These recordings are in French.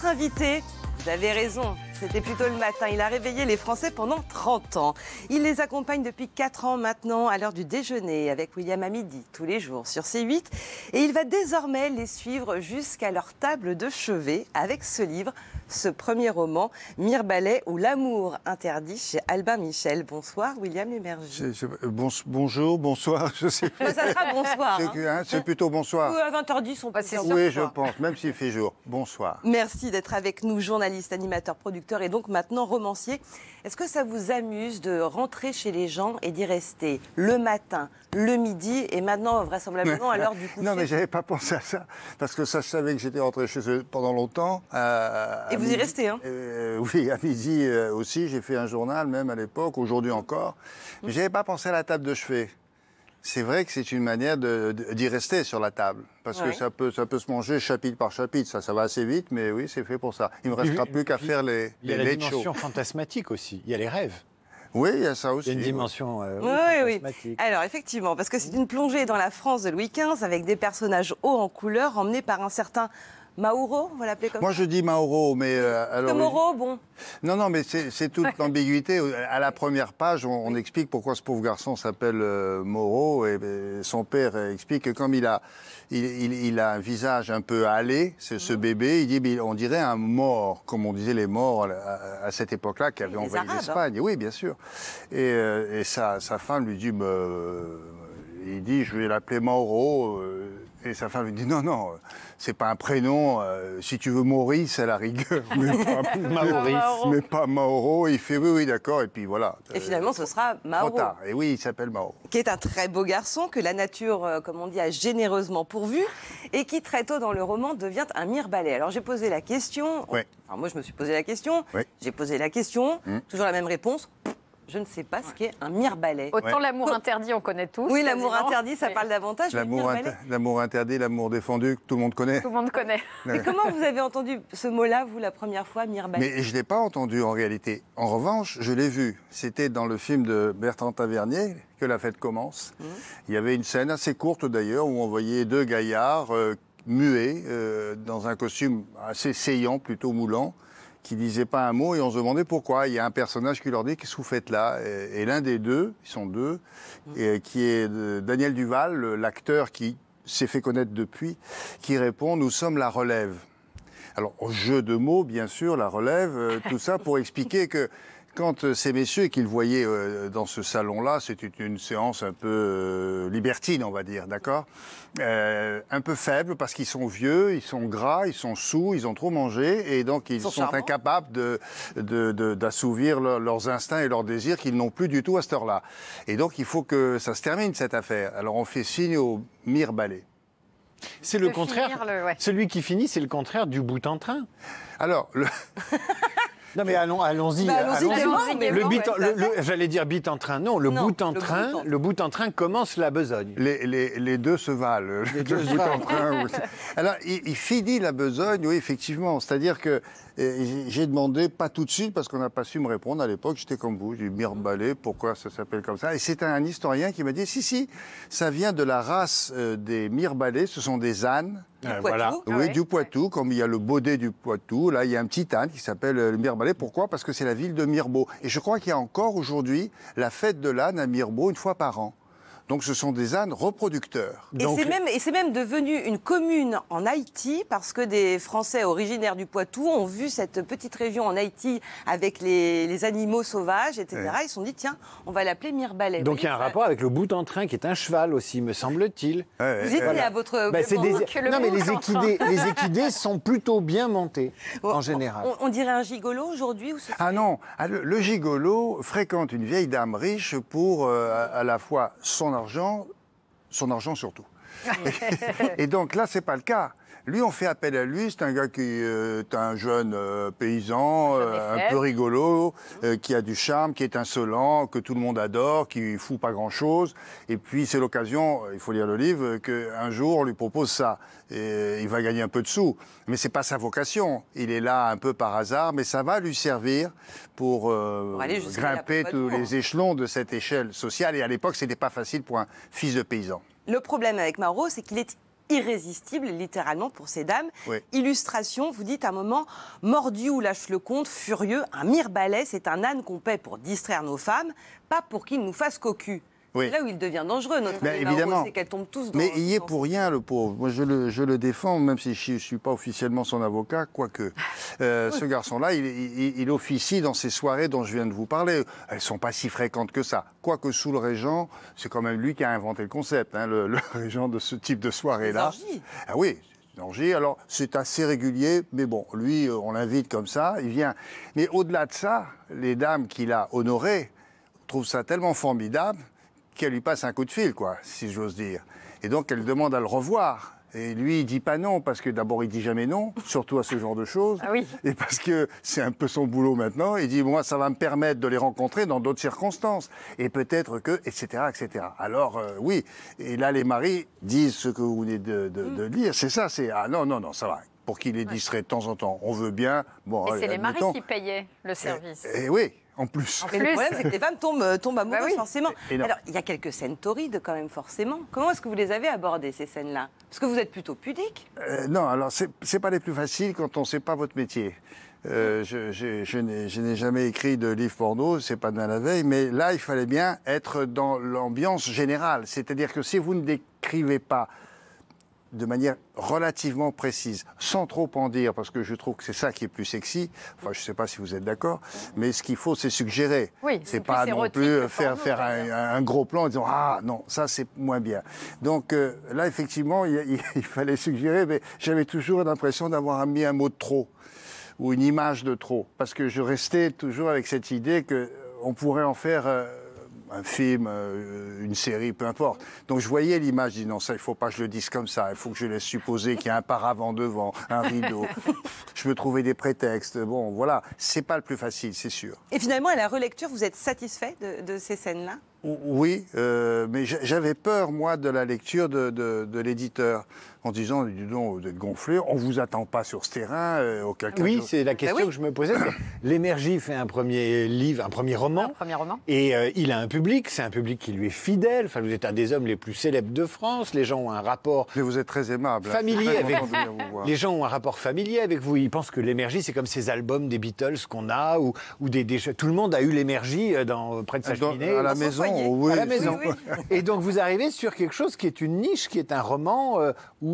Notre invité, vous avez raison, c'était plutôt le matin. Il a réveillé les Français pendant 30 ans. Il les accompagne depuis 4 ans maintenant à l'heure du déjeuner avec William à midi, tous les jours sur C8. Et il va désormais les suivre jusqu'à leur table de chevet avec ce livre, ce premier roman, Mirebalais ou l'amour interdit chez Albin Michel. Bonsoir William Lémergie. Bonjour, bonsoir, je sais pas. Ça sera bonsoir. C'est plutôt bonsoir. À 20h10, on passe. Oui, je pense, même s'il fait jour. Bonsoir. Merci d'être avec nous, journaliste, animateur, producteur et donc maintenant romancier. Est-ce que ça vous amuse de rentrer chez les gens et d'y rester le matin, le midi et maintenant vraisemblablement à l'heure du coucher? Non, mais j'avais pas pensé à ça parce que ça, je savais que j'étais rentré chez eux pendant longtemps. Et vous y restez, hein? Oui, à midi aussi. J'ai fait un journal même à l'époque, aujourd'hui encore. Mais j'avais pas pensé à la table de chevet. C'est vrai que c'est une manière d'y rester sur la table. Parce que ça peut se manger chapitre par chapitre. Ça va assez vite, mais oui, c'est fait pour ça. Il ne me restera plus qu'à faire les Il y a la dimension fantasmatique aussi. Il y a les rêves. Oui, il y a ça aussi. Il y a une dimension fantasmatique. Alors, effectivement, parce que c'est une plongée dans la France de Louis XV avec des personnages hauts en couleur emmenés par un certain Mauro, on va l'appeler comme ça. Moi, je dis Mauro, mais... alors, Mauro, bon... Non, mais c'est toute l'ambiguïté. À la première page, on explique pourquoi ce pauvre garçon s'appelle Mauro. Et son père explique que comme il a un visage un peu hâlé, ce bébé, il dit on dirait un mort, comme on disait les morts à cette époque-là, qui avaient envahi l'Espagne. Oui, bien sûr. Et sa femme lui dit, il dit, je vais l'appeler Mauro. Et sa femme lui dit non, c'est pas un prénom. Si tu veux Maurice à la rigueur, mais pas Mauro. Il fait oui, d'accord. Et puis voilà. Et finalement, ce sera Mauro. Trop tard. Et oui, il s'appelle Mauro. Qui est un très beau garçon que la nature, comme on dit, a généreusement pourvu et qui très tôt dans le roman devient un Mirebalais. Alors j'ai posé la question. Oui. Enfin, moi, je me suis posé la question. Oui. J'ai posé la question. Toujours la même réponse. Je ne sais pas ce qu'est un Mirebalais. Autant l'amour interdit, on connaît tous. Oui, l'amour interdit, ça parle davantage. L'amour interdit, l'amour défendu, que tout le monde connaît. Tout le monde connaît. Mais comment vous avez entendu ce mot-là, vous, la première fois, Mirebalais? Mais je ne l'ai pas entendu en réalité. En revanche, je l'ai vu. C'était dans le film de Bertrand Tavernier, Que la fête commence. Il y avait une scène assez courte d'ailleurs, où on voyait deux gaillards muets, dans un costume assez saillant, plutôt moulant, qui disaient pas un mot et on se demandait pourquoi. Il y a un personnage qui leur dit « Qu'est-ce que vous faites là ?» Et l'un des deux, ils sont deux, et qui est Daniel Duval, l'acteur qui s'est fait connaître depuis, qui répond « Nous sommes la relève ». Alors, au jeu de mots, bien sûr, la relève, tout ça pour expliquer que quand ces messieurs qu'ils voyaient dans ce salon-là, c'était une séance un peu libertine, on va dire, d'accord, un peu faible parce qu'ils sont vieux, ils sont gras, ils sont saouls, ils ont trop mangé et donc ils sont incapables d'assouvir leurs instincts et leurs désirs qu'ils n'ont plus du tout à cette heure-là. Et donc il faut que ça se termine cette affaire. Alors on fait signe au Mirebalais. C'est le contraire. Celui qui finit, c'est le contraire du bout en train. Alors, non mais allons-y. J'allais dire bite en train. Non, le bout en train commence la besogne. Les deux se valent. Les deux bout en train. Alors, il finit la besogne, oui, effectivement. C'est-à-dire que j'ai demandé, pas tout de suite, parce qu'on n'a pas su me répondre à l'époque. J'étais comme vous, j'ai dit Mirebalais, pourquoi ça s'appelle comme ça? Et c'est un historien qui m'a dit, si, ça vient de la race des Mirebalais, ce sont des ânes. Voilà. Oui, du Poitou, comme il y a le Baudet du Poitou, là il y a un petit âne qui s'appelle le Mirebalais. Pourquoi? Parce que c'est la ville de Mirebeau. Et je crois qu'il y a encore aujourd'hui la fête de l'âne à Mirebeau une fois par an. Donc ce sont des ânes reproducteurs. Et c'est même devenu une commune en Haïti parce que des Français originaires du Poitou ont vu cette petite région en Haïti avec les animaux sauvages, etc. Ouais. Ils se sont dit, tiens, on va l'appeler Mirebalais. Donc il y a un rapport avec le bout en train qui est un cheval aussi, me semble-t-il. Vous étiez à votre... Non mais les équidés sont plutôt bien montés, en général. On dirait un gigolo aujourd'hui ou Ah non, le gigolo fréquente une vieille dame riche pour à la fois son argent surtout. Et donc là, c'est pas le cas. Lui, on fait appel à lui. C'est un gars qui est un jeune paysan, un peu rigolo, qui a du charme, qui est insolent, que tout le monde adore, qui fout pas grand-chose. Et puis, c'est l'occasion, il faut lire le livre, qu'un jour, on lui propose ça. Et il va gagner un peu de sous. Mais c'est pas sa vocation. Il est là un peu par hasard, mais ça va lui servir pour grimper tous les échelons de cette échelle sociale. Et à l'époque, c'était pas facile pour un fils de paysan. Le problème avec Mauro, c'est qu'il est irrésistible, littéralement, pour ces dames. Oui. Illustration, vous dites à un moment, mordu ou lâche le compte, furieux, un mire-balai, c'est un âne qu'on paie pour distraire nos femmes, pas pour qu'il nous fasse cocu. Oui. C'est là où il devient dangereux, notre Ben, Emma évidemment. Auro, c'est qu'elle tombe tous dans... Mais il y est dans- pour rien, le pauvre. Moi, je le défends, même si je ne suis pas officiellement son avocat, quoique. Ce garçon-là, il officie dans ces soirées dont je viens de vous parler. Elles ne sont pas si fréquentes que ça. Quoique sous le régent, c'est quand même lui qui a inventé le concept, hein, le régent de ce type de soirée-là. Les orgies. Ah oui, une orgie. Alors, c'est assez régulier, mais bon, lui, on l'invite comme ça, il vient. Mais au-delà de ça, les dames qu'il a honorées trouvent ça tellement formidable qu'elle lui passe un coup de fil, quoi, si j'ose dire. Et donc, elle demande à le revoir. Et lui, il dit pas non, parce que d'abord, il dit jamais non, surtout à ce genre de choses. Ah oui. Et parce que c'est un peu son boulot maintenant. Il dit, moi, ça va me permettre de les rencontrer dans d'autres circonstances. Et peut-être que, etc., etc. Alors, oui. Et là, les maris disent ce que vous venez de dire. C'est ça, c'est, ah non, non, non, ça va. Pour qu'il les distrait de temps en temps. On veut bien. Bon, Et allez, c'est les maris admettons. qui payaient le service. Et oui, en plus. Mais le problème, c'est que les femmes tombent amoureuses, Bah oui. forcément. Et non. Alors, il y a quelques scènes torrides, quand même, forcément. Comment est-ce que vous les avez abordées, ces scènes-là? Parce que vous êtes plutôt pudique. Non, alors c'est pas les plus faciles quand on ne sait pas votre métier. Je n'ai jamais écrit de livre porno, c'est pas demain la veille, mais là, il fallait bien être dans l'ambiance générale. C'est-à-dire que si vous ne décrivez pas de manière relativement précise, sans trop en dire, parce que je trouve que c'est ça qui est plus sexy. Enfin, je ne sais pas si vous êtes d'accord, mais ce qu'il faut, c'est suggérer. Oui, c'est c'est pas plus non érotique plus que faire porno, un gros plan en disant ah non, ça c'est moins bien. Donc là, effectivement, il fallait suggérer, mais j'avais toujours l'impression d'avoir mis un mot de trop ou une image de trop, parce que je restais toujours avec cette idée que on pourrait en faire un film, une série, peu importe. Donc je voyais l'image, je dis non, ça, il ne faut pas que je le dise comme ça, il faut que je laisse supposer qu'il y a un paravent devant, un rideau. Je me trouvais des prétextes. Bon, voilà, c'est pas le plus facile, c'est sûr. Et finalement, à la relecture, vous êtes satisfait de ces scènes-là? Oui, mais j'avais peur, moi, de la lecture de l'éditeur, en disant, dis donc, vous êtes gonflé, on ne vous attend pas sur ce terrain, auquel cas... Oui, c'est la question oui. que je me posais. L'énergie fait un premier livre, un premier roman. Un premier roman. Et il a un public, c'est un public qui lui est fidèle. Enfin, vous êtes un des hommes les plus célèbres de France. Les gens ont un rapport Mais vous êtes très aimable. familier Je suis très avec content de venir vous voir. Les gens ont un rapport familier avec vous. Ils pensent que l'énergie, c'est comme ces albums des Beatles qu'on a, ou tout le monde a eu l'énergie près de sa cheminée. À la dans son maison, foyer. oui. À la maison. Oui, Et donc vous arrivez sur quelque chose qui est une niche, qui est un roman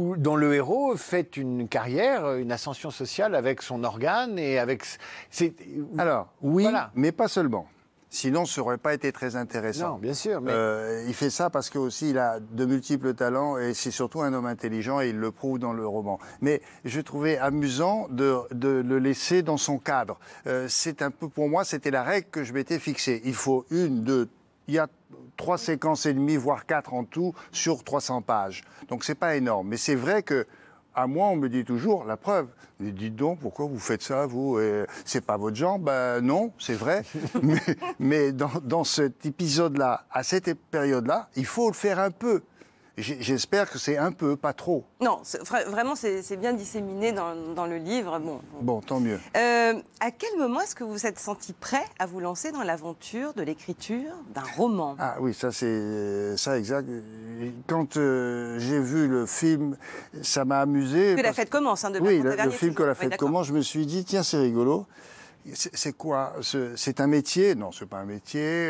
dont le héros fait une carrière, une ascension sociale avec son organe et avec... Alors, oui, Voilà. mais pas seulement. Sinon, ça n'aurait pas été très intéressant. Non, bien sûr, mais... Il fait ça parce qu'aussi il a de multiples talents et c'est surtout un homme intelligent et il le prouve dans le roman. Mais je trouvais amusant de le laisser dans son cadre. C'est un peu, pour moi, c'était la règle que je m'étais fixée. Il faut il y a 3 séquences et demie, voire 4 en tout, sur 300 pages. Donc c'est pas énorme. Mais c'est vrai que à moi, on me dit toujours, la preuve. Mais dites donc, pourquoi vous faites ça, vous? C'est pas votre genre? Ben non, c'est vrai. mais dans cet épisode-là, à cette période-là, il faut le faire un peu. J'espère que c'est un peu, pas trop. Non, vraiment, c'est bien disséminé dans le livre. Bon, tant mieux. À quel moment est-ce que vous vous êtes senti prêt à vous lancer dans l'aventure de l'écriture d'un roman? Ah oui, ça c'est ça exact. Quand j'ai vu le film, ça m'a amusé. Que la fête commence, hein, de Oui, Bertrand le Tavernier, film Que la toujours. Oui, fête d'accord. commence, je me suis dit, tiens, c'est rigolo. C'est quoi? C'est un métier? Non, c'est pas un métier.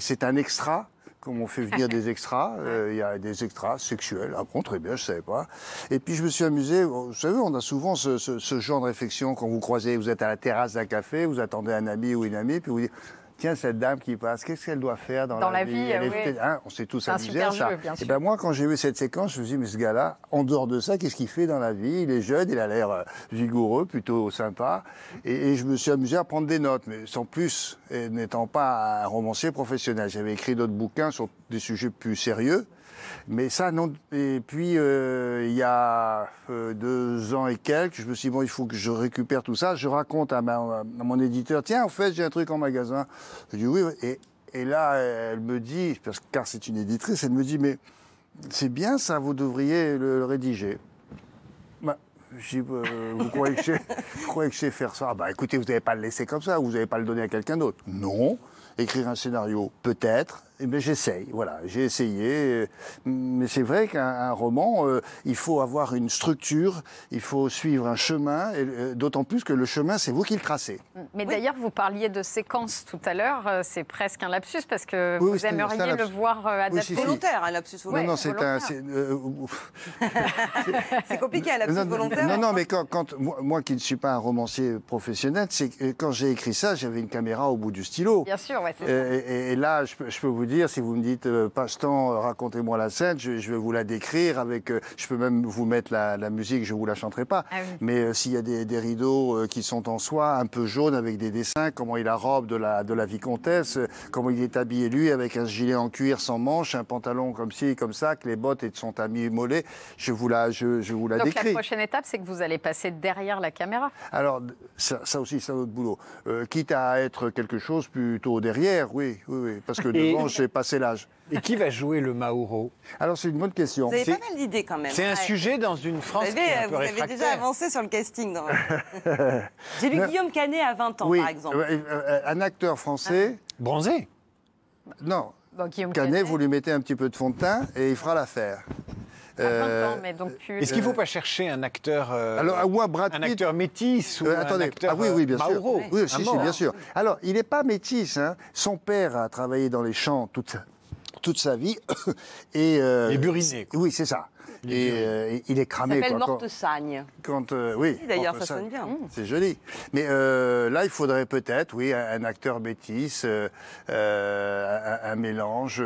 C'est un extra. Comme on fait venir des extras, il y a des extras sexuels. Ah bon, très bien, je savais pas. Et puis je me suis amusé. Vous savez, on a souvent ce genre de réflexion quand vous croisez, vous êtes à la terrasse d'un café, vous attendez un ami ou une amie, puis vous dites. Tiens, cette dame qui passe, qu'est-ce qu'elle doit faire dans la vie? oui. On s'est tous C'est un amusés à super ça. jeu, bien Et sûr. ben moi, quand j'ai vu cette séquence, je me suis dit, mais ce gars-là, en dehors de ça, qu'est-ce qu'il fait dans la vie? Il est jeune, il a l'air vigoureux, plutôt sympa. Et je me suis amusé à prendre des notes, mais sans plus, et n'étant pas un romancier professionnel. J'avais écrit d'autres bouquins sur des sujets plus sérieux. Mais ça, non. Et puis, il y a 2 ans et quelques, je me suis dit, bon, il faut que je récupère tout ça. Je raconte à mon éditeur, tiens, en fait, j'ai un truc en magasin. Je dis, oui, oui. Et là, elle me dit, car c'est une éditrice, elle me dit, mais c'est bien ça, vous devriez le rédiger. Bah, je dis, vous croyez que je sais faire ça? Bah, écoutez, vous n'allez pas le laisser comme ça, vous n'allez pas le donner à quelqu'un d'autre. Non. Écrire un scénario, peut-être. Mais j'essaye, voilà, j'ai essayé. Mais c'est vrai qu'un roman, il faut avoir une structure, il faut suivre un chemin, et d'autant plus que le chemin, c'est vous qui le tracez. Mais d'ailleurs, vous parliez de séquences tout à l'heure, c'est presque un lapsus parce que Oui, vous aimeriez le voir adapté. Volontaire, un lapsus volontaire. Non, c'est un... C'est compliqué, un lapsus volontaire. Non, mais quand moi qui ne suis pas un romancier professionnel, c'est que quand j'ai écrit ça, j'avais une caméra au bout du stylo. Bien sûr, ouais, c'est ça. Et là, je peux vous dire, si vous me dites passe-temps, racontez-moi la scène, je vais vous la décrire avec. Je peux même vous mettre la musique, je vous la chanterai pas. Ah oui. Mais s'il y a des rideaux qui sont en soie, un peu jaunes avec des dessins, comment il a robe de la vicomtesse, comment il est habillé lui avec un gilet en cuir sans manches, un pantalon comme ci, comme ça, que les bottes sont à mi-mollet, je vous la Donc décris. la prochaine étape, c'est que vous allez passer derrière la caméra. Alors, ça aussi, c'est un autre boulot. Quitte à être quelque chose plutôt derrière, oui, parce que devant, j'ai passé l'âge. Et qui va jouer le Mauro? Alors, c'est une bonne question. Vous avez pas mal d'idées quand même. C'est un sujet dans une France qui est un peu vous avez réfractaire. déjà avancé sur le casting. J'ai lu Guillaume Canet à 20 ans, Oui, par exemple. Un acteur français, Bronzé. non, Bon, Guillaume Canet, vous lui mettez un petit peu de fond de teint et il fera l'affaire. à 20 ans, mais donc plus... Est-ce qu'il ne faut pas chercher un acteur, Alors, moi, Brad un Pitt... acteur métis ou attendez, un acteur oui, bien sûr. Mauro? Oui, Un si, mort. bien sûr. Alors, il n'est pas métis. Hein. Son père a travaillé dans les champs toute sa vie. Et, Les burinés, quoi. Oui, c'est ça. Et il est Ça cramé. s'appelle Quoi, Morte-Sagne. oui, D'ailleurs, Morte ça sonne bien. C'est joli. Mais là, il faudrait peut-être, oui, un acteur métis, un mélange.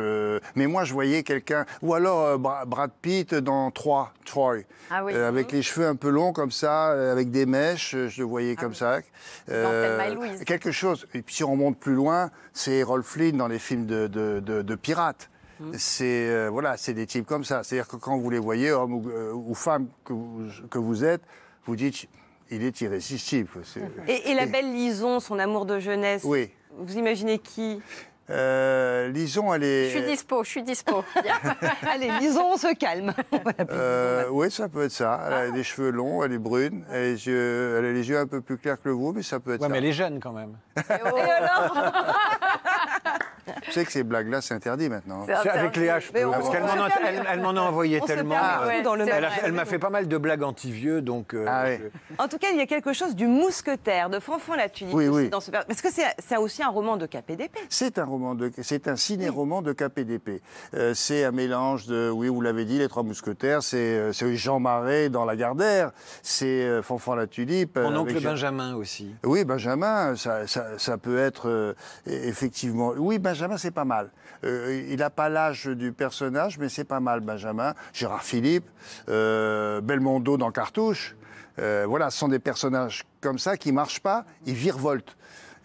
Mais moi, je voyais quelqu'un... Ou alors Brad Pitt dans Troy. Ah oui. Avec les cheveux un peu longs comme ça, avec des mèches, je le voyais comme ça. Thelma et Louise. Quelque chose. Et puis si on remonte plus loin, c'est Errol Flynn dans les films de pirates. C'est voilà, c'est des types comme ça. C'est-à-dire que quand vous les voyez, homme ou femme que vous êtes, vous dites, il est irrésistible. Et la belle Lison, son amour de jeunesse, Oui. vous imaginez qui? Lison, elle est... Je suis dispo. Bien. Allez, Lison, on se calme. On va l'appeler Lison. Oui, ça peut être ça. Elle a des cheveux longs, elle est brune, elle a les yeux un peu plus clairs que le vôtre, mais ça peut être Ouais, ça. mais elle est jeune quand même. Et alors Vous savez que ces blagues-là, c'est interdit maintenant. C'est Avec Léa, je peux, Mais parce on qu'elle se m'en a, permet- elle m'en a envoyé on se tellement. permet tout dans le c'est même. vrai. Elle m'a fait pas mal de blagues anti-vieux, donc... Ah oui. En tout cas, il y a quelque chose du mousquetaire, de Fanfan la Tulipe. Oui, aussi oui. dans ce... Parce que c'est aussi un roman de KPDP. C'est un ciné-roman de KPDP. C'est un mélange de, oui, vous l'avez dit, Les Trois Mousquetaires, c'est Jean Marais dans Lagardère, c'est Fanfan la Tulipe. Mon oncle avec Benjamin aussi. Oui, Benjamin, ça peut être effectivement... Oui, Benjamin, c'est pas mal. Il n'a pas l'âge du personnage, mais c'est pas mal, Benjamin. Gérard Philippe, Belmondo dans Cartouche. Voilà, ce sont des personnages comme ça qui ne marchent pas, ils virevoltent.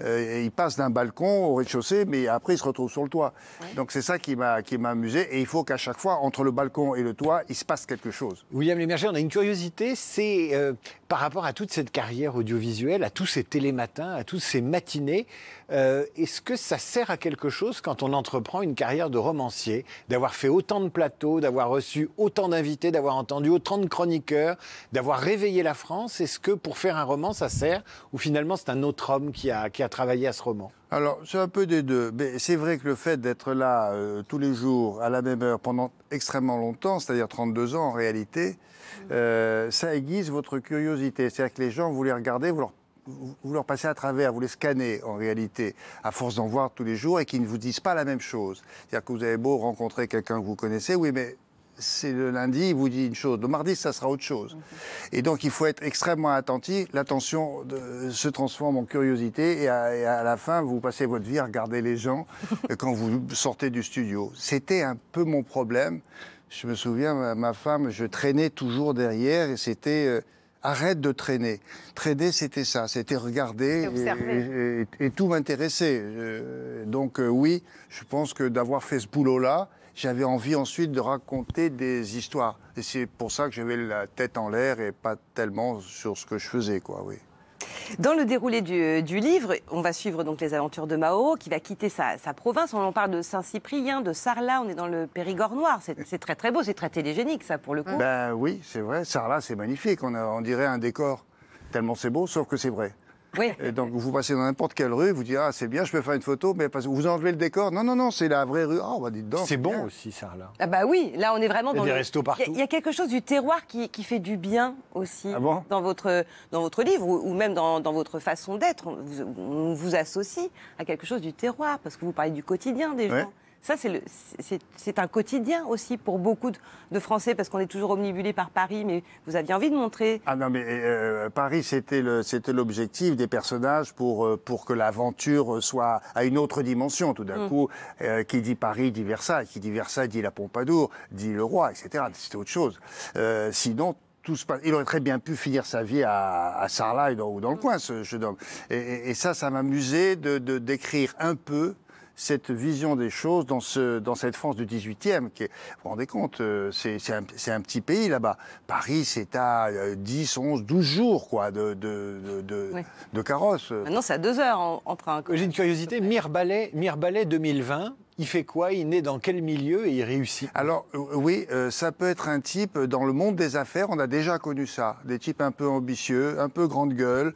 Il passe d'un balcon au rez-de-chaussée, mais après, il se retrouve sur le toit. Ouais. Donc, c'est ça qui m'a amusé. Et il faut qu'à chaque fois, entre le balcon et le toit, il se passe quelque chose. William Lémerger, on a une curiosité, c'est par rapport à toute cette carrière audiovisuelle, à tous ces télématins, à toutes ces matinées, est-ce que ça sert à quelque chose quand on entreprend une carrière de romancier, d'avoir fait autant de plateaux, d'avoir reçu autant d'invités, d'avoir entendu autant de chroniqueurs, d'avoir réveillé la France? Est-ce que pour faire un roman, ça sert? Ou finalement, c'est un autre homme qui a travaillé à ce roman? Alors, c'est un peu des deux. Mais c'est vrai que le fait d'être là tous les jours, à la même heure, pendant extrêmement longtemps, c'est-à-dire 32 ans en réalité, ça aiguise votre curiosité. C'est-à-dire que les gens, vous les regardez, vous leur passez à travers, vous les scannez en réalité, à force d'en voir tous les jours et qu'ils ne vous disent pas la même chose. C'est-à-dire que vous avez beau rencontrer quelqu'un que vous connaissez, oui, mais c'est le lundi, il vous dit une chose. Le mardi, ça sera autre chose. Et donc, il faut être extrêmement attentif. L'attention se transforme en curiosité et à la fin, vous passez votre vie à regarder les gens quand vous sortez du studio. C'était un peu mon problème. Je me souviens, ma femme, je traînais toujours derrière et c'était... arrête de traîner. Traîner, c'était ça. C'était regarder et tout m'intéressait. Donc, oui, je pense que d'avoir fait ce boulot-là, j'avais envie ensuite de raconter des histoires. Et c'est pour ça que j'avais la tête en l'air et pas tellement sur ce que je faisais, quoi, oui. Dans le déroulé du livre, on va suivre donc les aventures de Mauro, qui va quitter sa province. On en parle de Saint-Cyprien, de Sarlat, on est dans le Périgord noir. C'est très très beau, c'est très télégénique, ça, pour le coup. Ben oui, c'est vrai. Sarlat, c'est magnifique. On dirait un décor. Tellement c'est beau, sauf que c'est vrai. Oui. Et donc vous passez dans n'importe quelle rue, vous dites ah c'est bien, je peux faire une photo, mais vous enlevez le décor. Non non non, c'est la vraie rue. Ah bah dites donc. C'est bon bien. aussi, ça, là. Ah bah oui, là on est vraiment Il y a dans des le- restos partout. Il y a quelque chose du terroir qui fait du bien aussi Ah bon dans votre livre ou même dans votre façon d'être. On vous associe à quelque chose du terroir parce que vous parlez du quotidien des gens. Ouais. Ça, c'est un quotidien aussi pour beaucoup de Français parce qu'on est toujours omnibulé par Paris, mais vous aviez envie de montrer. Ah non, mais Paris, c'était l'objectif des personnages pour que l'aventure soit à une autre dimension. Tout d'un coup, qui dit Paris dit Versailles, qui dit Versailles dit la Pompadour, dit le roi, etc. C'était autre chose. Sinon, tout se passe. Il aurait très bien pu finir sa vie à Sarlat ou dans le coin, ce jeune homme. Et ça m'amusait de d'écrire un peu cette vision des choses dans cette France du 18e. Vous vous rendez compte, c'est un petit pays là-bas. Paris, c'est à 10, 11, 12 jours quoi, de carrosse. Maintenant, c'est à 2 heures en train. J'ai une curiosité, Mirbalet 2020, il fait quoi? Il naît dans quel milieu et il réussit? Alors oui, ça peut être un type, dans le monde des affaires, on a déjà connu ça. Des types un peu ambitieux, un peu grande gueule,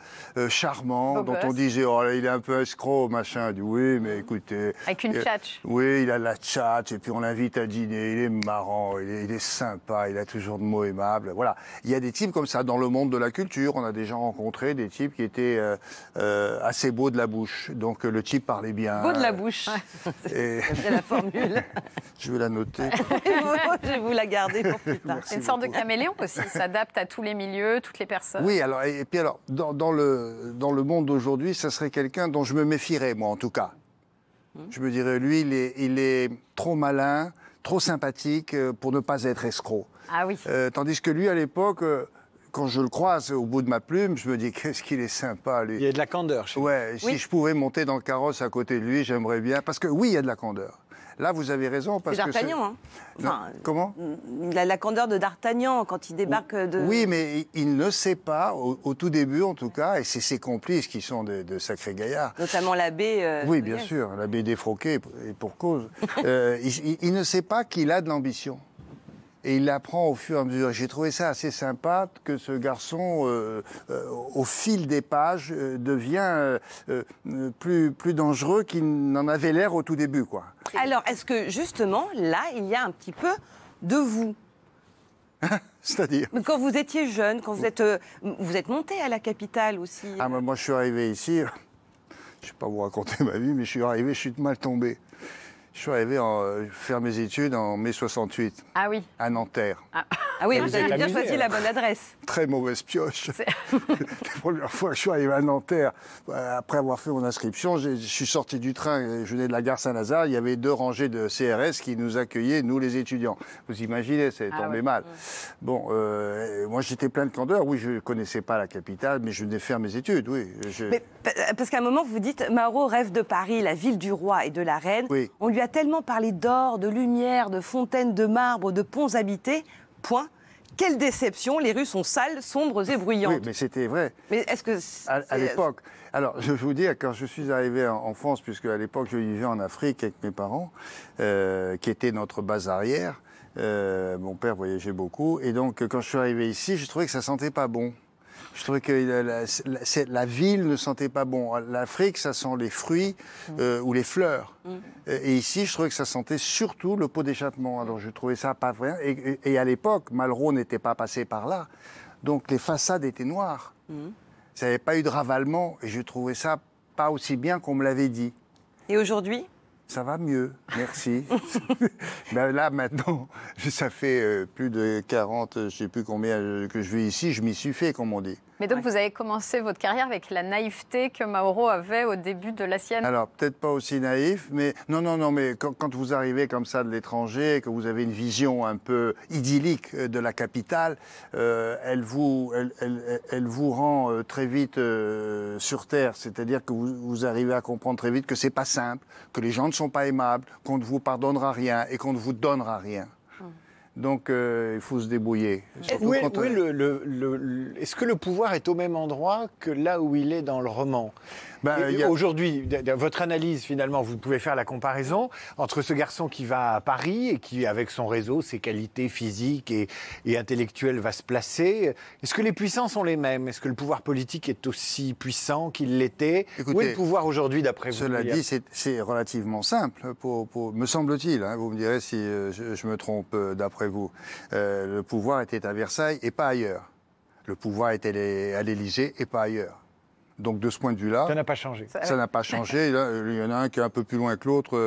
charmants, Beau dont on gosse. disait, oh là, il est un peu escroc, machin. On dit, oui, mais écoutez... Avec une tchatche. Oui, il a de la tchatche, et puis on l'invite à dîner, il est marrant, il est sympa, il a toujours de mots aimables. Voilà. Il y a des types comme ça dans le monde de la culture. On a déjà rencontré des types qui étaient assez beaux de la bouche. Donc le type parlait bien. Beau de la bouche. Et C'est la formule. je vais la noter. Je vais vous la garder pour plus tard. C'est une sorte de caméléon aussi, il s'adapte à tous les milieux, toutes les personnes. Oui, alors, et puis alors, dans le monde d'aujourd'hui, ça serait quelqu'un dont je me méfierais, moi, en tout cas. Je me dirais, lui, il est trop malin, trop sympathique pour ne pas être escroc. Ah oui. Tandis que lui, à l'époque, quand je le croise au bout de ma plume, je me dis, qu'est-ce qu'il est sympa, lui. Il y a de la candeur chez lui. Ouais, si je pouvais monter dans le carrosse à côté de lui, j'aimerais bien. Parce que oui, il y a de la candeur. Là, vous avez raison. Parce C'est que D'Artagnan, hein. Non, comment Il a la candeur de D'Artagnan quand il débarque de... Oui, mais il ne sait pas, au tout début en tout cas, et c'est ses complices qui sont de sacrés gaillards. Notamment l'abbé... Oui, bien sûr, l'abbé défroqué, et pour cause. Il ne sait pas qu'il a de l'ambition. Et il l'apprend au fur et à mesure. J'ai trouvé ça assez sympa que ce garçon, au fil des pages, devient plus dangereux qu'il n'en avait l'air au tout début, quoi. Alors, est-ce que justement, là, il y a un petit peu de vous? C'est-à-dire Quand vous étiez jeune, quand vous êtes monté à la capitale aussi. Ah, moi, je suis arrivé ici, je ne vais pas vous raconter ma vie, mais je suis arrivé, je suis mal tombé. Je suis arrivé faire mes études en mai 68, Ah oui. à Nanterre. Ah oui, vous vous avez êtes bien amusé, choisi la bonne adresse. Très mauvaise pioche. La première fois que je suis arrivé à Nanterre, après avoir fait mon inscription, je suis sorti du train, je venais de la gare Saint-Lazare, il y avait 2 rangées de CRS qui nous accueillaient, nous les étudiants. Vous imaginez, c'est tombé ouais. mal. Bon, moi j'étais plein de candeur, oui, je ne connaissais pas la capitale, mais je venais faire mes études, oui. Mais, parce qu'à un moment, vous dites, Mauro rêve de Paris, la ville du roi et de la reine. Oui. On lui a tellement parlé d'or, de lumière, de fontaines de marbre, de ponts habités. Point. Quelle déception, les rues sont sales, sombres et bruyantes. Oui, mais c'était vrai. Mais est-ce que... À l'époque. Alors, je vais vous dire, quand je suis arrivé en France, puisque à l'époque, je vivais en Afrique avec mes parents, qui étaient notre base arrière, mon père voyageait beaucoup, et donc, quand je suis arrivé ici, je trouvais que ça sentait pas bon. Je trouvais que la ville ne sentait pas bon. L'Afrique, ça sent les fruits ou les fleurs. Et ici, je trouvais que ça sentait surtout le pot d'échappement. Alors, je trouvais ça pas vrai. Et à l'époque, Malraux n'était pas passé par là. Donc, les façades étaient noires. Ça n'avait pas eu de ravalement. Et je trouvais ça pas aussi bien qu'on me l'avait dit. Et aujourd'hui? Ça va mieux, merci. Ben là, maintenant, ça fait plus de 40, je ne sais plus combien que je vis ici, je m'y suis fait, comme on dit. Mais donc vous avez commencé votre carrière avec la naïveté que Mauro avait au début de la sienne. Alors, peut-être pas aussi naïf, mais non, mais quand vous arrivez comme ça de l'étranger, que vous avez une vision un peu idyllique de la capitale, elle vous rend très vite sur terre. C'est-à-dire que vous arrivez à comprendre très vite que c'est pas simple, que les gens ne sont pas aimables, qu'on ne vous pardonnera rien et qu'on ne vous donnera rien. Donc, il faut se débrouiller. Surtout quand on- Est-ce que le pouvoir est au même endroit que là où il est dans le roman? Ben, Et il y a- Aujourd'hui, votre analyse, finalement, vous pouvez faire la comparaison entre ce garçon qui va à Paris et qui, avec son réseau, ses qualités physiques et intellectuelles, va se placer. Est-ce que les puissants sont les mêmes? Est-ce que le pouvoir politique est aussi puissant qu'il l'était? Où Écoutez, est le pouvoir aujourd'hui, d'après vous? Cela William dit, c'est relativement simple, me semble-t-il. Hein, vous me direz si je me trompe d'après vous. Le pouvoir était à Versailles et pas ailleurs. Le pouvoir était à l'Élysée et pas ailleurs. Donc de ce point de vue-là, Ça n'a pas changé. ça n'a pas changé. Là, il y en a un qui est un peu plus loin que l'autre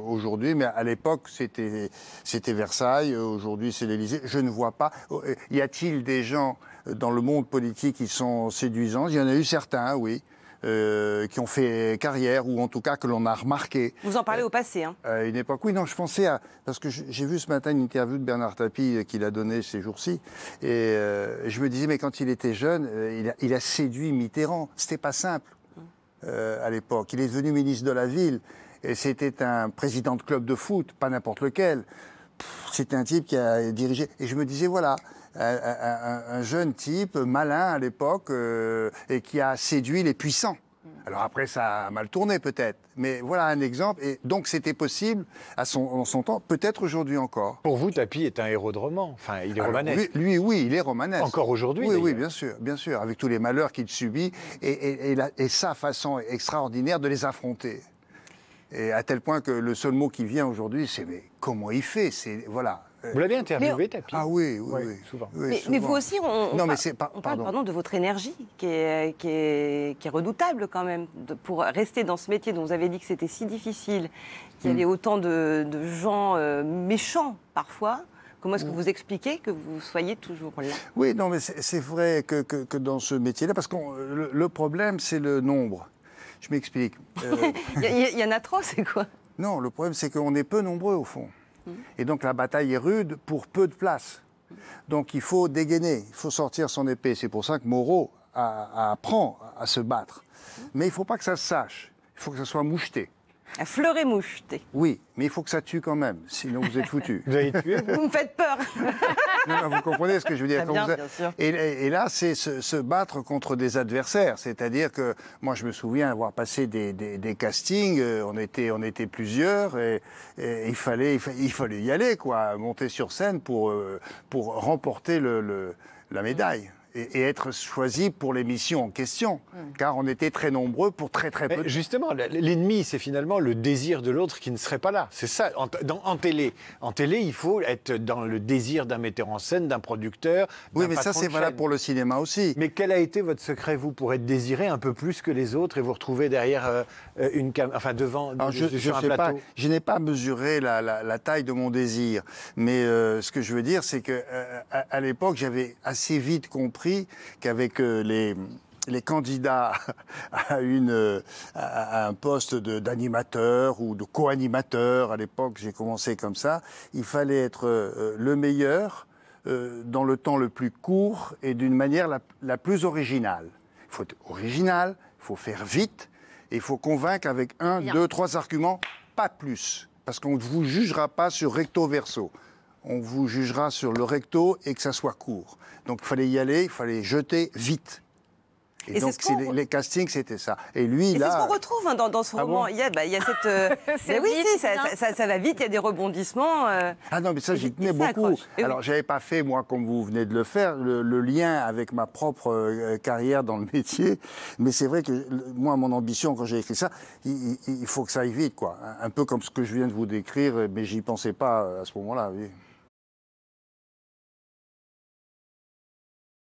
aujourd'hui, mais à l'époque, c'était Versailles. Aujourd'hui, c'est l'Élysée. Je ne vois pas. Y a-t-il des gens dans le monde politique qui sont séduisants? Il y en a eu certains, oui. Qui ont fait carrière, ou en tout cas que l'on a remarqué. Vous en parlez au passé, hein. À une époque, oui, non, je pensais à... Parce que j'ai vu ce matin une interview de Bernard Tapie qu'il a donnée ces jours-ci, et je me disais, mais quand il était jeune, il a séduit Mitterrand. C'était pas simple à l'époque. Il est devenu ministre de la Ville, et c'était un président de club de foot, pas n'importe lequel. C'était un type qui a dirigé... Et je me disais, voilà... Un jeune type malin à l'époque et qui a séduit les puissants. Alors après, ça a mal tourné peut-être. Mais voilà un exemple. Et donc c'était possible en son temps, peut-être aujourd'hui encore. Pour vous, Tapie est un héros de roman. Enfin, il est romanesque. Lui, oui, il est romanesque. Encore aujourd'hui, Oui, oui, d'ailleurs. bien sûr, avec tous les malheurs qu'il subit et sa façon extraordinaire de les affronter. Et à tel point que le seul mot qui vient aujourd'hui, c'est mais comment il fait? C'est voilà. Vous l'avez interviewé, Tapie? Ah oui, souvent. Oui, Mais souvent. vous aussi, on Non, mais parle de votre énergie qui est redoutable quand même, pour rester dans ce métier dont vous avez dit que c'était si difficile, qu'il y avait autant de gens méchants parfois. Comment est-ce que vous expliquez que vous soyez toujours là? Oui, non, mais c'est vrai que dans ce métier-là, parce que le problème, c'est le nombre. Je m'explique. Il y en a trop, c'est quoi? Non, le problème, c'est qu'on est peu nombreux, au fond. Et donc, la bataille est rude pour peu de place. Donc, il faut dégainer, il faut sortir son épée. C'est pour ça que Moreau apprend à se battre. Mais il ne faut pas que ça se sache. Il faut que ça soit moucheté. À fleurer moucheté. Oui, mais il faut que ça tue quand même, sinon vous êtes foutus. Vous avez tué, vous? Vous me faites peur. Non, vous comprenez ce que je veux dire? Très bien, Quand vous bien sûr. Et là, c'est se battre contre des adversaires. C'est-à-dire que moi, je me souviens avoir passé des castings. On était plusieurs et il fallait y aller, quoi, monter sur scène pour remporter la médaille. Et être choisi pour l'émission en question, car on était très nombreux pour très peu de temps. Justement, l'ennemi, c'est finalement le désir de l'autre qui ne serait pas là. C'est ça, en télé. En télé, il faut être dans le désir d'un metteur en scène, d'un producteur. Oui, d'un mais ça, patron c'est de valable chaîne. pour le cinéma aussi. Mais quel a été votre secret, vous, pour être désiré un peu plus que les autres et vous retrouver derrière devant Alors, je sur un sais pas, plateau? je n'ai pas mesuré la taille de mon désir, mais ce que je veux dire, c'est que à l'époque, j'avais assez vite compris qu'avec les candidats à un poste d'animateur ou de co-animateur, à l'époque, j'ai commencé comme ça, il fallait être le meilleur dans le temps le plus court et d'une manière la plus originale. Il faut être original, il faut faire vite, et il faut convaincre avec 1, 2, 3 arguments, pas plus. Parce qu'on ne vous jugera pas sur recto verso. On vous jugera sur le recto et que ça soit court. Donc il fallait y aller, il fallait jeter vite. Et donc les castings, c'était ça. Et lui, là... C'est ce qu'on retrouve hein, dans ce Ah roman. bon Il y a cette... C'est oui, vite, si, ça va vite, il y a des rebondissements. Ah non, mais ça, j'y tenais ça beaucoup. accroche. Et Alors, j'avais pas fait, moi, comme vous venez de le faire, le lien avec ma propre carrière dans le métier. Mais c'est vrai que, moi, mon ambition, quand j'ai écrit ça, il faut que ça aille vite, quoi. Un peu comme ce que je viens de vous décrire, mais j'y pensais pas à ce moment-là, oui.